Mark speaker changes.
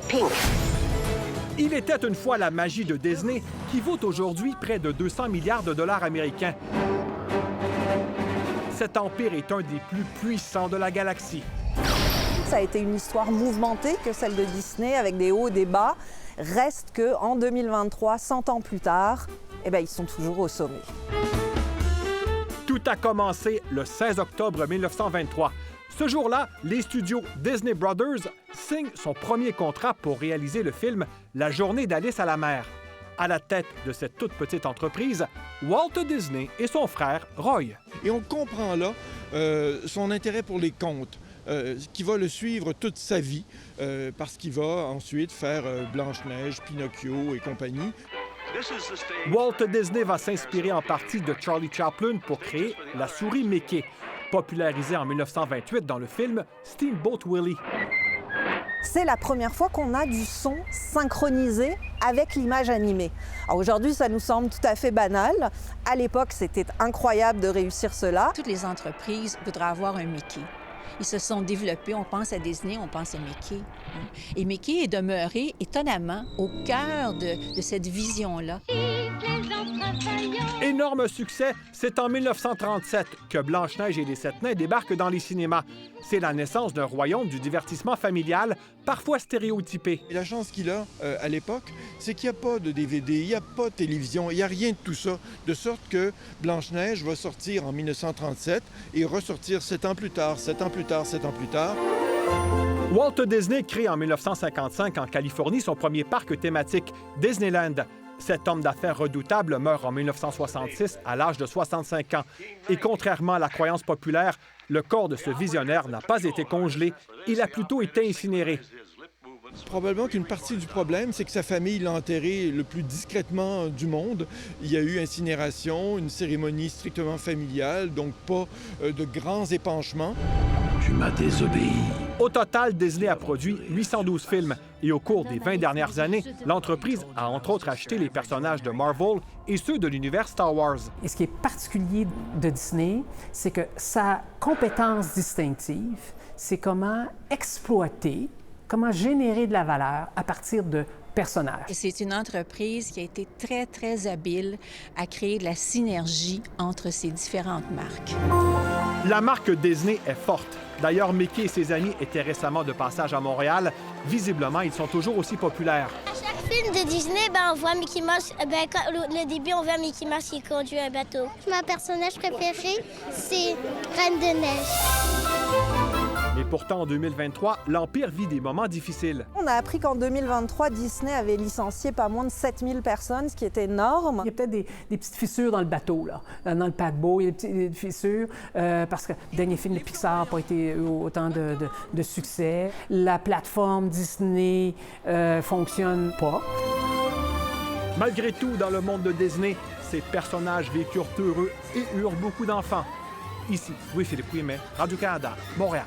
Speaker 1: Pink.
Speaker 2: Il était une fois la magie de Disney qui vaut aujourd'hui près de 200 milliards de dollars américains. Cet empire est un des plus puissants de la galaxie.
Speaker 3: Ça a été une histoire mouvementée que celle de Disney, avec des hauts et des bas. Reste qu'en 2023, 100 ans plus tard, ils sont toujours au sommet.
Speaker 2: Tout a commencé le 16 octobre 1923. Ce jour-là, les studios Disney Brothers signent son premier contrat pour réaliser le film La journée d'Alice à la mer. À la tête de cette toute petite entreprise, Walt Disney et son frère Roy.
Speaker 4: Et on comprend là son intérêt pour les contes, qui va le suivre toute sa vie, parce qu'il va ensuite faire Blanche-Neige, Pinocchio et compagnie.
Speaker 2: Walt Disney va s'inspirer en partie de Charlie Chaplin pour créer la souris Mickey, popularisée en 1928 dans le film Steamboat Willie.
Speaker 3: C'est la première fois qu'on a du son synchronisé avec l'image animée. Alors aujourd'hui, ça nous semble tout à fait banal. À l'époque, c'était incroyable de réussir cela.
Speaker 5: Toutes les entreprises voudraient avoir un Mickey. Ils se sont développés, on pense à Disney, on pense à Mickey. Et Mickey est demeuré étonnamment au cœur de cette vision-là.
Speaker 2: Énorme succès, c'est en 1937 que Blanche-Neige et les Sept Nains débarquent dans les cinémas. C'est la naissance d'un royaume du divertissement familial, parfois stéréotypé.
Speaker 4: Et la chance qu'il a à l'époque, c'est qu'il n'y a pas de DVD, il n'y a pas de télévision, il n'y a rien de tout ça. De sorte que Blanche-Neige va sortir en 1937 et ressortir 7 ans plus tard, 7 ans plus tard, 7 ans plus tard.
Speaker 2: Walt Disney crée en 1955 en Californie son premier parc thématique, Disneyland. Cet homme d'affaires redoutable meurt en 1966 à l'âge de 65 ans. Et contrairement à la croyance populaire, le corps de ce visionnaire n'a pas été congelé, il a plutôt été incinéré.
Speaker 4: Probablement qu'une partie du problème, c'est que sa famille l'a enterré le plus discrètement du monde. Il y a eu incinération, une cérémonie strictement familiale, donc pas de grands épanchements.
Speaker 6: Tu m'as désobéi.
Speaker 2: Au total, Disney a produit 812 films. Et au cours des 20 dernières années, l'entreprise a entre autres acheté les personnages de Marvel et ceux de l'univers Star Wars.
Speaker 7: Et ce qui est particulier de Disney, c'est que sa compétence distinctive, c'est comment exploiter, comment générer de la valeur à partir de personnages.
Speaker 5: Et c'est une entreprise qui a été très, très habile à créer de la synergie entre ces différentes marques.
Speaker 2: La marque Disney est forte. D'ailleurs, Mickey et ses amis étaient récemment de passage à Montréal. Visiblement, ils sont toujours aussi populaires.
Speaker 8: À chaque film de Disney, on voit Mickey Mouse. Le début, on voit Mickey Mouse qui conduit un bateau. Mon personnage préféré, c'est Reine de Neige.
Speaker 2: Mais pourtant, en 2023, l'Empire vit des moments difficiles.
Speaker 3: On a appris qu'en 2023, Disney avait licencié pas moins de 7000 personnes, ce qui est énorme.
Speaker 7: Il y a peut-être des petites fissures dans le bateau, là. Dans le paquebot, il y a des petites fissures parce que le dernier film de Pixar n'a pas été autant de succès. La plateforme Disney fonctionne pas.
Speaker 2: Malgré tout, dans le monde de Disney, ces personnages vécurent heureux et eurent beaucoup d'enfants. Ici, Louis-Philippe Ouimet, Radio-Canada, Montréal.